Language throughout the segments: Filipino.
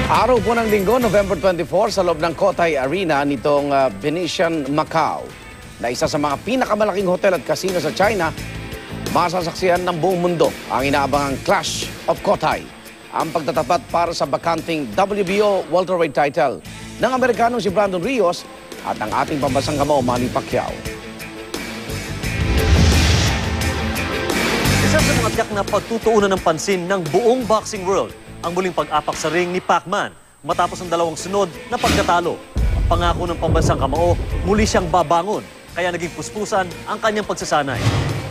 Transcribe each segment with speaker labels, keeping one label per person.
Speaker 1: Araw po ng Linggo, November 24, sa loob ng Cotai Arena nitong Venetian Macau, na isa sa mga pinakamalaking hotel at casino sa China, masasaksihan ng buong mundo ang inaabangang Clash of Cotai, ang pagtatapat para sa bakanting WBO welterweight title ng Amerikanong si Brandon Rios at ang ating pambansang kamao Manny Pacquiao.
Speaker 2: Isa sa mga tiyak na pagtutuunan ng pansin ng buong boxing world ang muling pag-apak sa ring ni Pacman matapos ang dalawang sunod na pagkatalo. Ang pangako ng pambansang kamao, muli siyang babangon, kaya naging puspusan ang kanyang pagsasanay.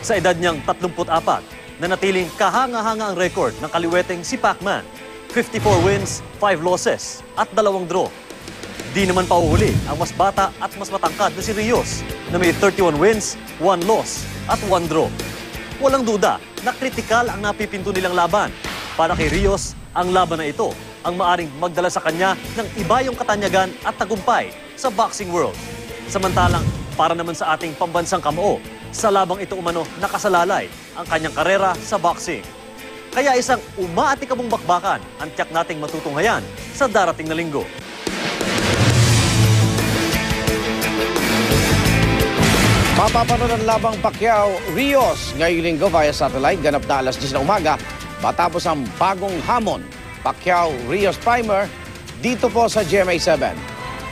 Speaker 2: Sa edad niyang 34, nanatiling kahanga-hanga ang record ng kaliweteng si Pacman. 54 wins, 5 losses at 2 draw. Di naman pauhuli ang mas bata at mas matangkad na si Rios na may 31 wins, 1 loss at 1 draw. Walang duda na kritikal ang napipinto nilang laban. Para kay Rios, ang laban na ito ang maaring magdala sa kanya ng iba yung katanyagan at tagumpay sa boxing world. Samantalang para naman sa ating pambansang kamao, sa labang ito umano nakasalalay ang kanyang karera sa boxing. Kaya isang umaatikabong bakbakan ang tiyak nating matutunghayan sa darating na linggo.
Speaker 1: Mapapanood ang labang Pacquiao-Rios ngayong linggo via satellite, ganap na alas 10 ng umaga, matapos ang bagong hamon, Pacquiao-Rios Primer, dito po sa GMA7.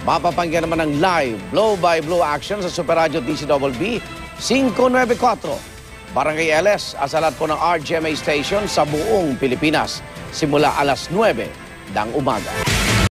Speaker 1: Mapapanggan naman ang live, blow-by-blow action sa Super Radio DCWB 594. Barangay LS, asalat po ng RGMA Station sa buong Pilipinas, simula alas 9 ng umaga.